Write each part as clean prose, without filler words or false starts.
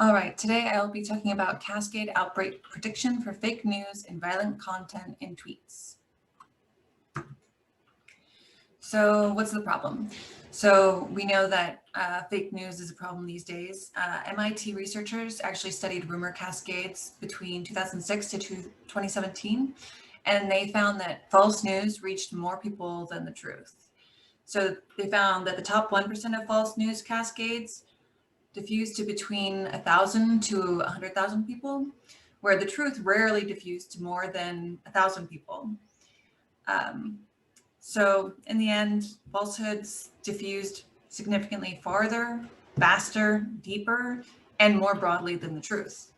All right, today I'll be talking about Cascade Outbreak prediction for fake news and violent content in tweets. So what's the problem? So we know that fake news is a problem these days. MIT researchers actually studied rumor cascades between 2006 to 2017, and they found that false news reached more people than the truth. So they found that the top 1% of false news cascades diffused to between 1,000 to 100,000 people, where the truth rarely diffused to more than 1,000 people. So in the end, falsehoods diffused significantly farther, faster, deeper, and more broadly than the truth.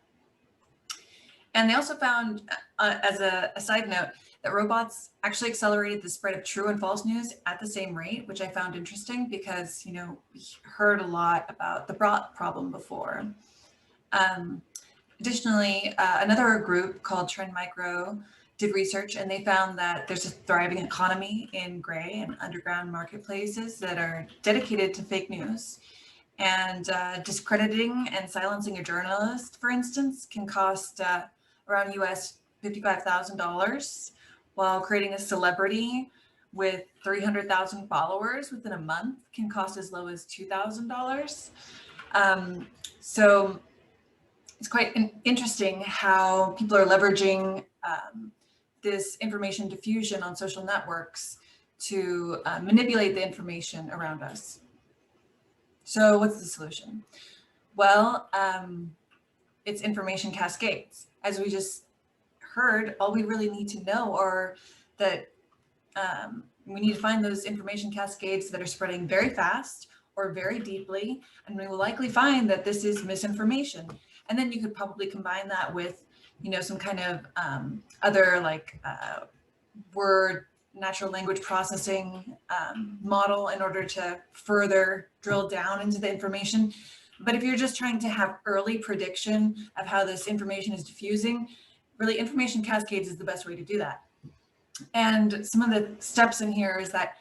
And they also found, as a side note, that robots actually accelerated the spread of true and false news at the same rate, which I found interesting because, we heard a lot about the bot problem before. Additionally, another group called Trend Micro did research, and they found that there's a thriving economy in gray and underground marketplaces that are dedicated to fake news. And discrediting and silencing a journalist, for instance, can cost around US $55,000, while creating a celebrity with 300,000 followers within a month can cost as low as $2,000. So it's quite interesting how people are leveraging this information diffusion on social networks to manipulate the information around us. So what's the solution? Well, it's information cascades. As we just heard, all we really need to know are that we need to find those information cascades that are spreading very fast or very deeply, and we will likely find that this is misinformation. And then you could probably combine that with, some kind of other like word natural language processing model in order to further drill down into the information. But if you're just trying to have early prediction of how this information is diffusing, really information cascades is the best way to do that. And some of the steps in here is that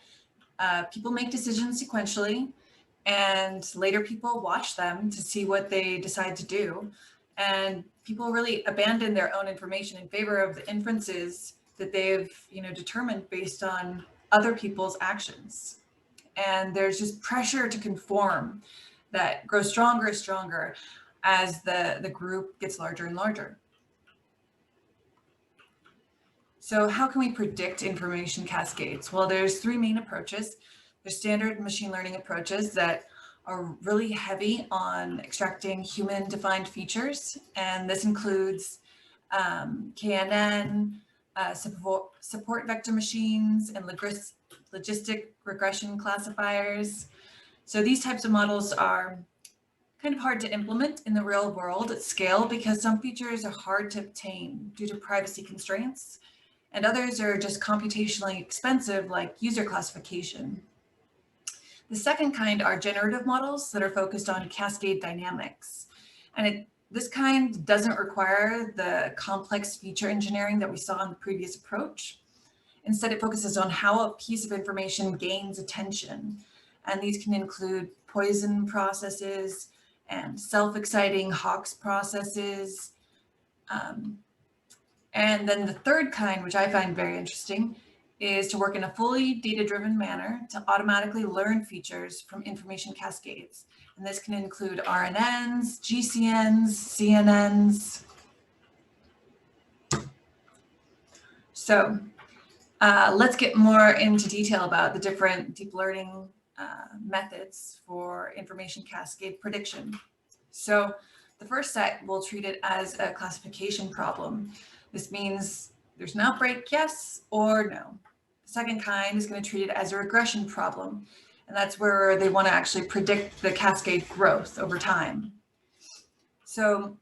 people make decisions sequentially, and later people watch them to see what they decide to do. And people really abandon their own information in favor of the inferences that they've determined based on other people's actions. And there's just pressure to conform that grows stronger and stronger as the group gets larger and larger. So how can we predict information cascades? Well, there's three main approaches. There's standard machine learning approaches that are really heavy on extracting human-defined features, and this includes KNN, support vector machines, and logistic regression classifiers. So these types of models are kind of hard to implement in the real world at scale because some features are hard to obtain due to privacy constraints, and others are just computationally expensive, like user classification. The second kind are generative models that are focused on cascade dynamics. And this kind doesn't require the complex feature engineering that we saw in the previous approach. Instead, it focuses on how a piece of information gains attention. And these can include poison processes and self-exciting Hawks processes. And then the third kind, which I find very interesting, is to work in a fully data-driven manner to automatically learn features from information cascades. And this can include RNNs, GCNs, CNNs. So let's get more into detail about the different deep learning methods for information cascade prediction. So the first set, we'll treat it as a classification problem. This means there's an outbreak, yes or no. The second kind is going to treat it as a regression problem, and that's where they want to actually predict the cascade growth over time. So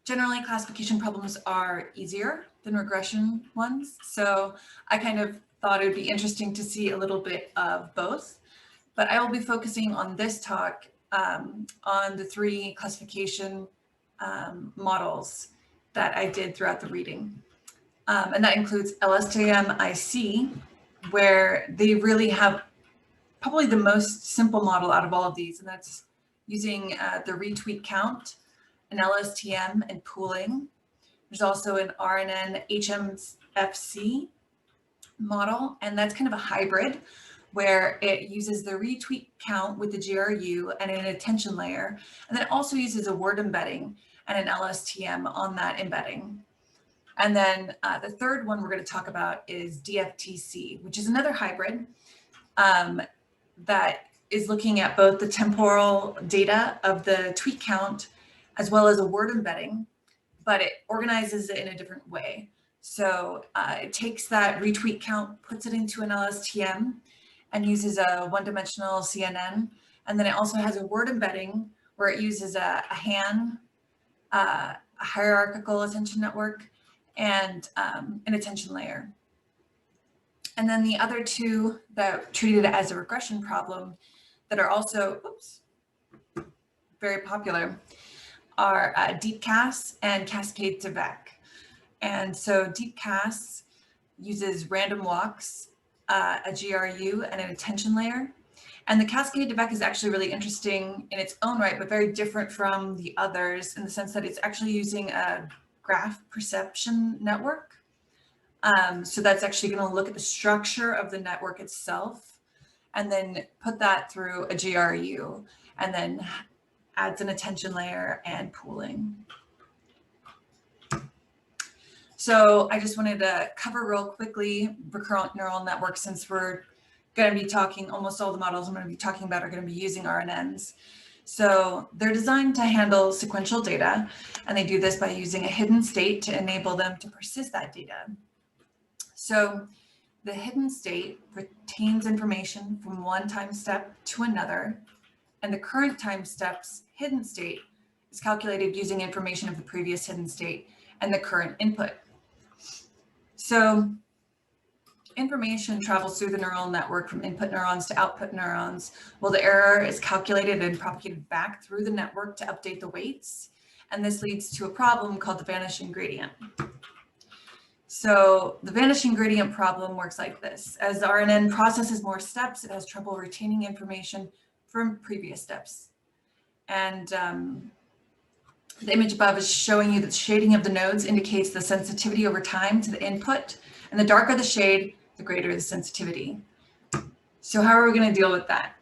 generally, classification problems are easier than regression ones. So I kind of thought it would be interesting to see a little bit of both, but I will be focusing on this talk on the three classification models that I did throughout the reading. And that includes LSTM-IC, where they really have probably the most simple model out of all of these, and that's using the retweet count, an LSTM, and pooling. There's also an RNN HMFC model, and that's kind of a hybrid where it uses the retweet count with the GRU and an attention layer, and then it also uses a word embedding and an LSTM on that embedding. And then the third one we're going to talk about is DFTC, which is another hybrid that is looking at both the temporal data of the tweet count as well as a word embedding, but it organizes it in a different way. So it takes that retweet count, puts it into an LSTM, and uses a one-dimensional CNN. And then it also has a word embedding where it uses a HAN, a hierarchical attention network, and an attention layer. And then the other two that treated it as a regression problem that are also very popular are DeepCAS and Cascade Outbreak. And so DeepCAS uses random walks, a GRU, and an attention layer. And the Cascade Outbreak is actually really interesting in its own right, but very different from the others in the sense that it's actually using a graph perception network. So that's actually going to look at the structure of the network itself and then put that through a GRU and then adds an attention layer and pooling. So I just wanted to cover real quickly recurrent neural networks since we're going to be talking, almost all the models I'm going to be talking about are going to be using RNNs. So they're designed to handle sequential data, and they do this by using a hidden state to enable them to persist that data. So the hidden state retains information from one time step to another, and the current time step's hidden state is calculated using information of the previous hidden state and the current input. So information travels through the neural network from input neurons to output neurons, while the error is calculated and propagated back through the network to update the weights. And this leads to a problem called the vanishing gradient. So the vanishing gradient problem works like this. As the RNN processes more steps, it has trouble retaining information from previous steps. And the image above is showing you that the shading of the nodes indicates the sensitivity over time to the input. And the darker the shade, the greater the sensitivity. So how are we going to deal with that?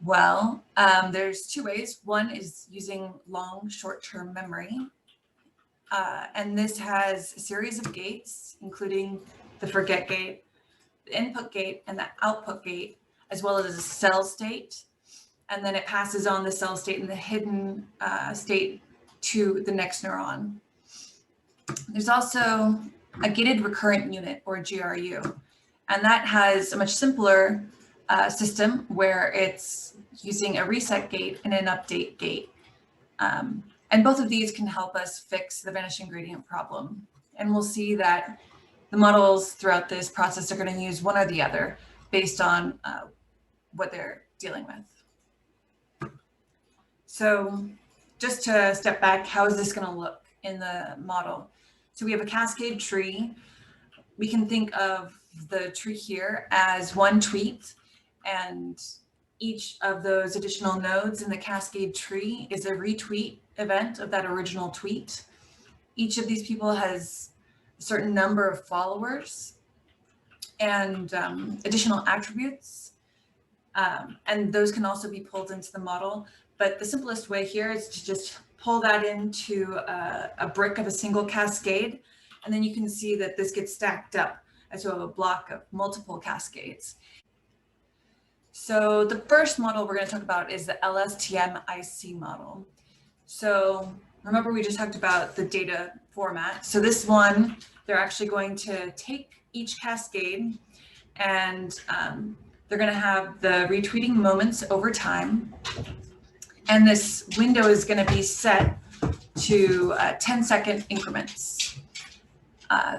Well, there's two ways. One is using long short-term memory. And this has a series of gates, including the forget gate, the input gate, and the output gate, as well as a cell state. And then it passes on the cell state and the hidden state to the next neuron. There's also a gated recurrent unit, or GRU, and that has a much simpler system where it's using a reset gate and an update gate. And both of these can help us fix the vanishing gradient problem. And we'll see that the models throughout this process are going to use one or the other based on what they're dealing with. So just to step back, how is this going to look in the model? So we have a cascade tree. We can think of the tree here as one tweet, and each of those additional nodes in the cascade tree is a retweet event of that original tweet. Each of these people has a certain number of followers and additional attributes, and those can also be pulled into the model. But the simplest way here is to just pull that into a brick of a single cascade, and then you can see that this gets stacked up as you have a block of multiple cascades. So the first model we're going to talk about is the LSTM-IC model. So remember, we just talked about the data format. So this one, they're actually going to take each cascade and they're going to have the retweeting moments over time. And this window is going to be set to 10-second increments.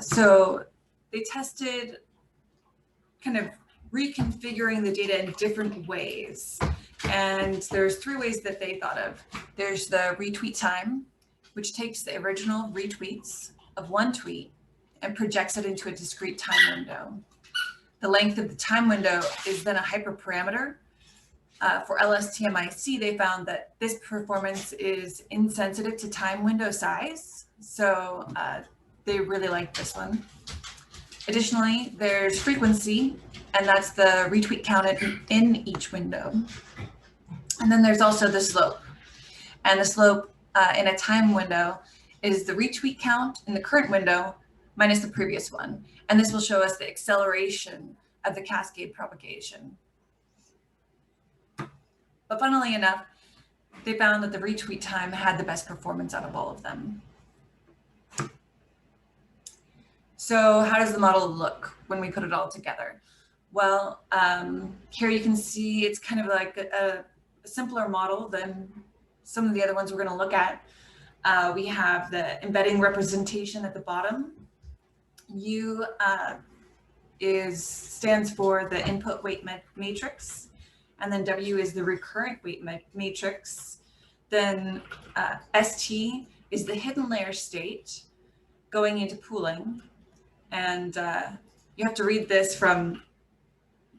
So they tested kind of reconfiguring the data in different ways. And there's three ways that they thought of. There's the retweet time, which takes the original retweets of one tweet and projects it into a discrete time window. The length of the time window is then a hyperparameter For LSTMIC, they found that this performance is insensitive to time window size. So they really like this one. Additionally, there's frequency, and that's the retweet counted in each window. And then there's also the slope. And the slope in a time window is the retweet count in the current window minus the previous one. And this will show us the acceleration of the cascade propagation. But funnily enough, they found that the retweet time had the best performance out of all of them. So how does the model look when we put it all together? Well, here you can see it's kind of like a simpler model than some of the other ones we're going to look at. We have the embedding representation at the bottom. U stands for the input weight matrix, and then W is the recurrent weight matrix. Then ST is the hidden layer state going into pooling. And you have to read this from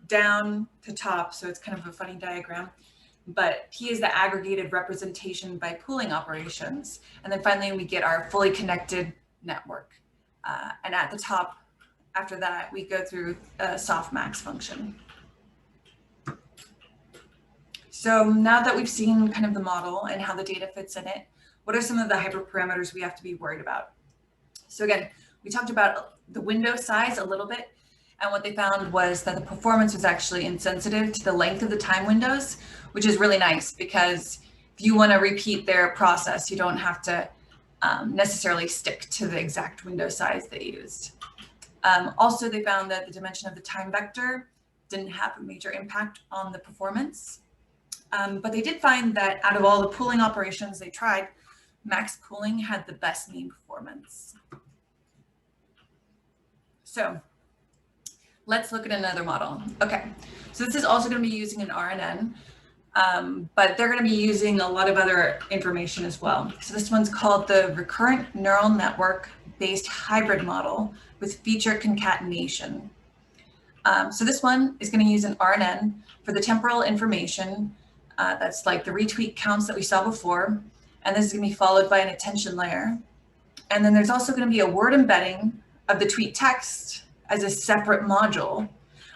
down to top, so it's kind of a funny diagram. But P is the aggregated representation by pooling operations. And then finally, we get our fully connected network. And at the top, after that, we go through a softmax function. So now that we've seen kind of the model and how the data fits in it, what are some of the hyperparameters we have to be worried about? So again, we talked about the window size a little bit, and what they found was that the performance was actually insensitive to the length of the time windows, which is really nice because if you want to repeat their process, you don't have to necessarily stick to the exact window size they used. Also, they found that the dimension of the time vector didn't have a major impact on the performance. But they did find that out of all the pooling operations they tried, max pooling had the best mean performance. So let's look at another model. Okay, so this is also going to be using an RNN, but they're going to be using a lot of other information as well. So this one's called the recurrent neural network based hybrid model with feature concatenation. So this one is going to use an RNN for the temporal information. That's like the retweet counts that we saw before. And this is going to be followed by an attention layer. And then there's also going to be a word embedding of the tweet text as a separate module,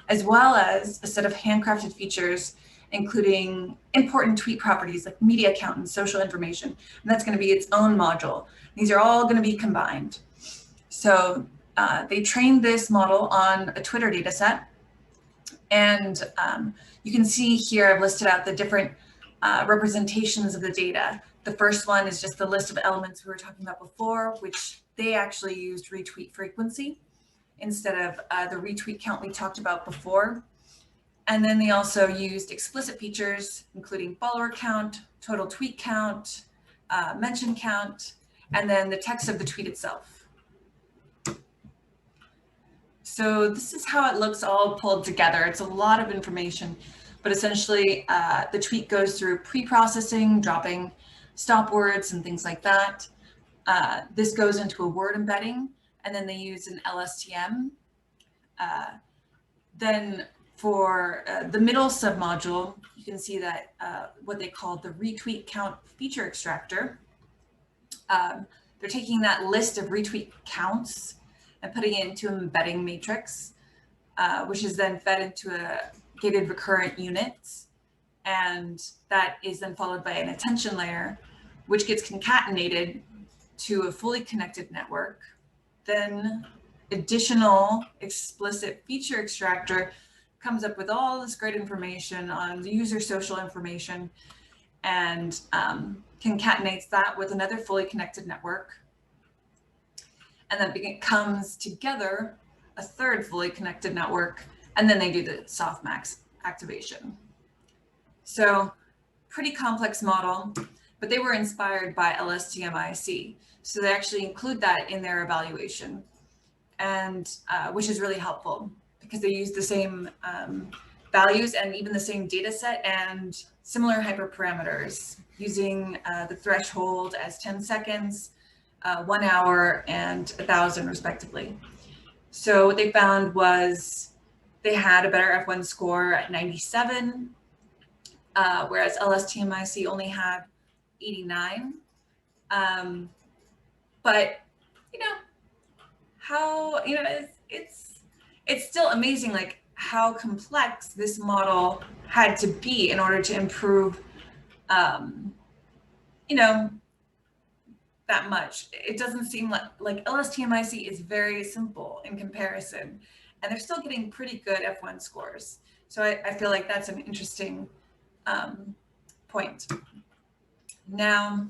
as well as a set of handcrafted features, including important tweet properties like media count and social information. And that's going to be its own module. These are all going to be combined. So they trained this model on a Twitter data set. And you can see here, I've listed out the different representations of the data. The first one is just the list of elements we were talking about before, which they actually used retweet frequency instead of the retweet count we talked about before. And then they also used explicit features, including follower count, total tweet count, mention count, and then the text of the tweet itself. So this is how it looks all pulled together. It's a lot of information, but essentially the tweet goes through pre-processing, dropping stop words and things like that. This goes into a word embedding, and then they use an LSTM. Then for the middle submodule, you can see that what they call the retweet count feature extractor. They're taking that list of retweet counts and putting it into an embedding matrix, which is then fed into a gated recurrent unit. And that is then followed by an attention layer, which gets concatenated to a fully connected network. Then additional explicit feature extractor comes up with all this great information on the user social information and concatenates that with another fully connected network. And then comes together a third fully connected network, and then they do the softmax activation. So pretty complex model, but they were inspired by LSTMIC. So they actually include that in their evaluation, and which is really helpful because they use the same values and even the same data set and similar hyperparameters using the threshold as 10 seconds, 1 hour, and 1,000 respectively. So what they found was they had a better F1 score at 97, whereas LSTMIC only had 89. But how, it's still amazing, like how complex this model had to be in order to improve, that much. It doesn't seem like LSTMIC is very simple in comparison, and they're still getting pretty good F1 scores. So I feel like that's an interesting point. Now,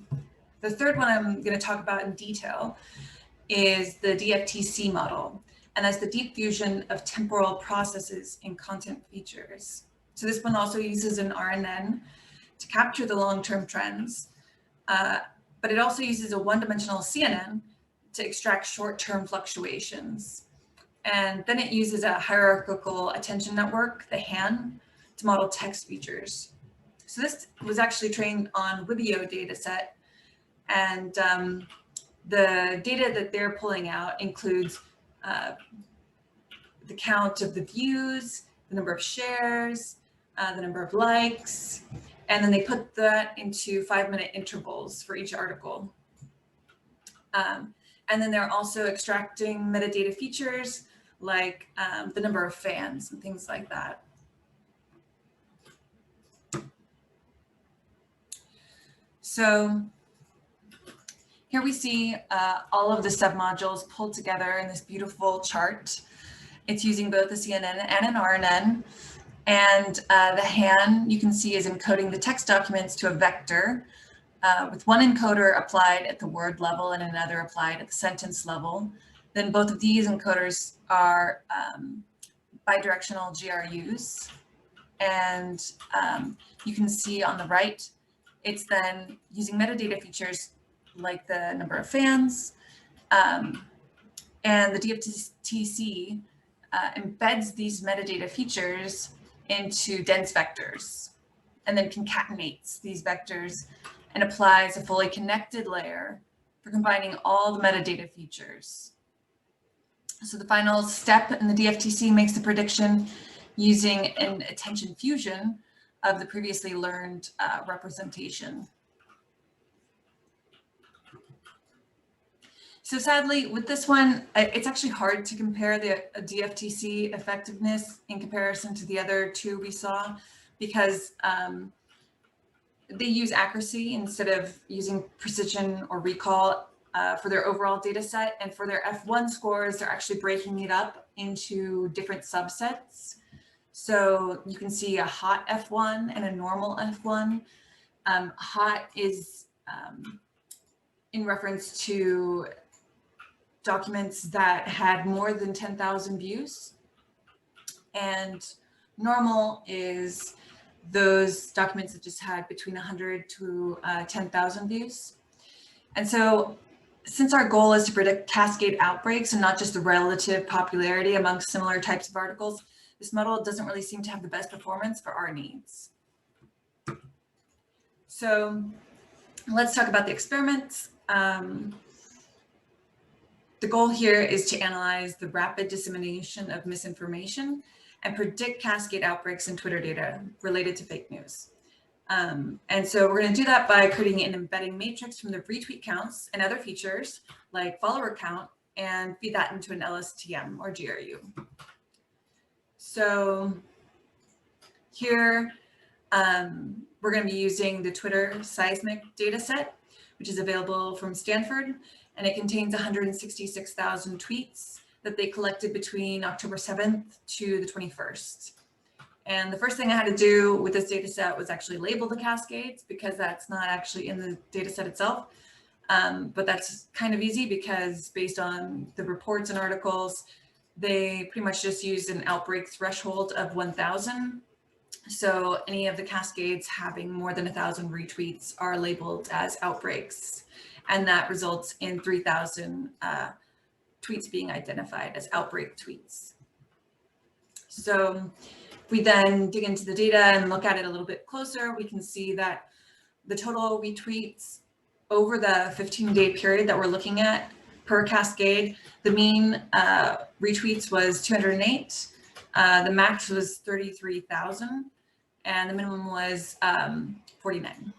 the third one I'm going to talk about in detail is the DFTC model, and that's the deep fusion of temporal processes in content features. So this one also uses an RNN to capture the long-term trends, but it also uses a one-dimensional CNN to extract short-term fluctuations. And then it uses a hierarchical attention network, the HAN, to model text features. So this was actually trained on Wibio dataset, and the data that they're pulling out includes the count of the views, the number of shares, the number of likes, and then they put that into 5-minute intervals for each article. And then they're also extracting metadata features like the number of fans and things like that. So here we see all of the submodules pulled together in this beautiful chart. It's using both a CNN and an RNN. And the HAN, you can see, is encoding the text documents to a vector with one encoder applied at the word level and another applied at the sentence level. Then both of these encoders are bidirectional GRUs. And you can see on the right, it's then using metadata features like the number of fans, and the DFTC embeds these metadata features into dense vectors and then concatenates these vectors and applies a fully connected layer for combining all the metadata features. So the final step in the DFTC makes the prediction using an attention fusion of the previously learned representation. So sadly, with this one, it's actually hard to compare the DFTC effectiveness in comparison to the other two we saw, because they use accuracy instead of using precision or recall for their overall data set. And for their F1 scores, they're actually breaking it up into different subsets. So you can see a hot F1 and a normal F1. Hot is in reference to documents that had more than 10,000 views, and normal is those documents that just had between 100 to 10,000 views. And so since our goal is to predict cascade outbreaks and not just the relative popularity among similar types of articles, this model doesn't really seem to have the best performance for our needs. So let's talk about the experiments. The goal here is to analyze the rapid dissemination of misinformation and predict cascade outbreaks in Twitter data related to fake news. And so we're going to do that by creating an embedding matrix from the retweet counts and other features like follower count, and feed that into an LSTM or GRU. So here we're going to be using the Twitter seismic data set, which is available from Stanford, and it contains 166,000 tweets that they collected between October 7th to the 21st. And the first thing I had to do with this data set was actually label the cascades, because that's not actually in the data set itself. But that's kind of easy because based on the reports and articles, they pretty much just used an outbreak threshold of 1,000. So any of the cascades having more than 1,000 retweets are labeled as outbreaks. And that results in 3,000 tweets being identified as outbreak tweets. So if we then dig into the data and look at it a little bit closer, we can see that the total retweets over the 15-day period that we're looking at per cascade, the mean retweets was 208. The max was 33,000. and the minimum was 49.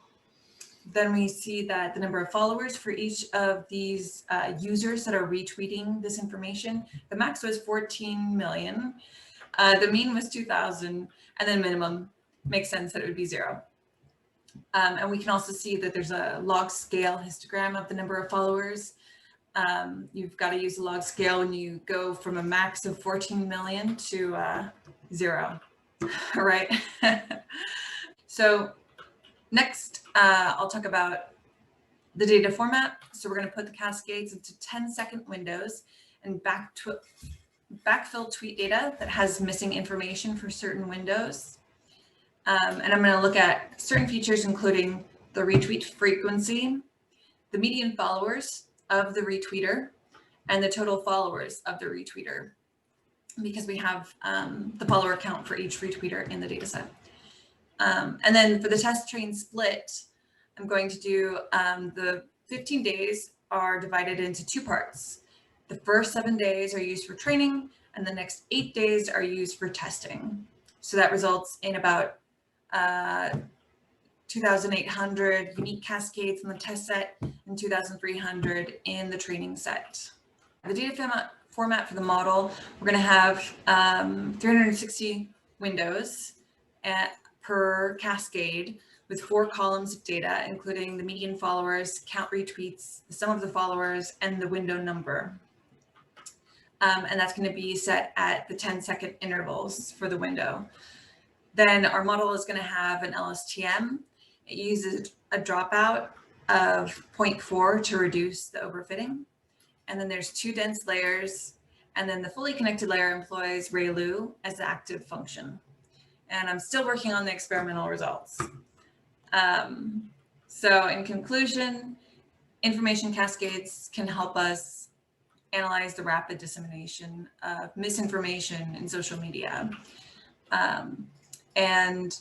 Then we see that the number of followers for each of these users that are retweeting this information, the max was 14 million, the mean was 2,000, and then minimum makes sense that it would be 0. And we can also see that there's a log scale histogram of the number of followers. You've got to use a log scale when you go from a max of 14 million to 0. All right. So next, I'll talk about the data format. So we're going to put the cascades into 10-second windows and backfill tweet data that has missing information for certain windows. And I'm going to look at certain features, including the retweet frequency, the median followers of the retweeter, and the total followers of the retweeter, because we have the follower count for each retweeter in the data set. And then for the test train split, I'm going to do the 15 days are divided into 2 parts. The first 7 days are used for training, and the next 8 days are used for testing. So that results in about 2,800 unique cascades in the test set and 2,300 in the training set. The data format for the model, we're going to have 360 windows per cascade with 4 columns of data, including the median followers, count retweets, the sum of the followers, and the window number. And that's going to be set at the 10-second intervals for the window. Then our model is going to have an LSTM. It uses a dropout of 0.4 to reduce the overfitting. And then there's 2 dense layers. And then the fully connected layer employs ReLU as the active function. And I'm still working on the experimental results. So in conclusion, information cascades can help us analyze the rapid dissemination of misinformation in social media. And,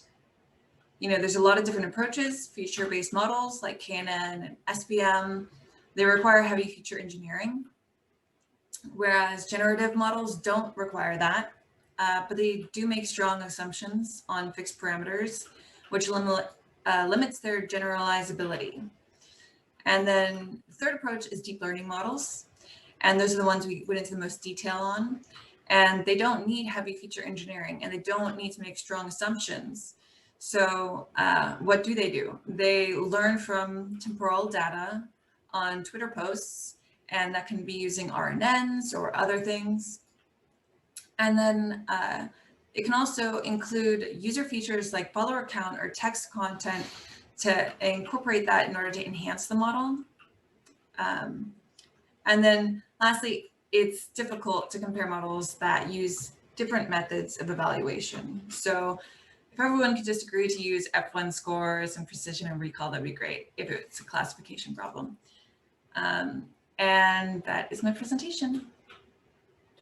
you know, there's a lot of different approaches, feature-based models like KNN and SVM. They require heavy feature engineering, whereas generative models don't require that, but they do make strong assumptions on fixed parameters, which limits their generalizability. And then the third approach is deep learning models. And those are the ones we went into the most detail on. And they don't need heavy feature engineering, and they don't need to make strong assumptions. So what do? They learn from temporal data on Twitter posts, and that can be using RNNs or other things. And then it can also include user features like follower count or text content to incorporate that in order to enhance the model. And then lastly, it's difficult to compare models that use different methods of evaluation. So if everyone could just agree to use F1 scores and precision and recall, that'd be great if it's a classification problem. And that is my presentation.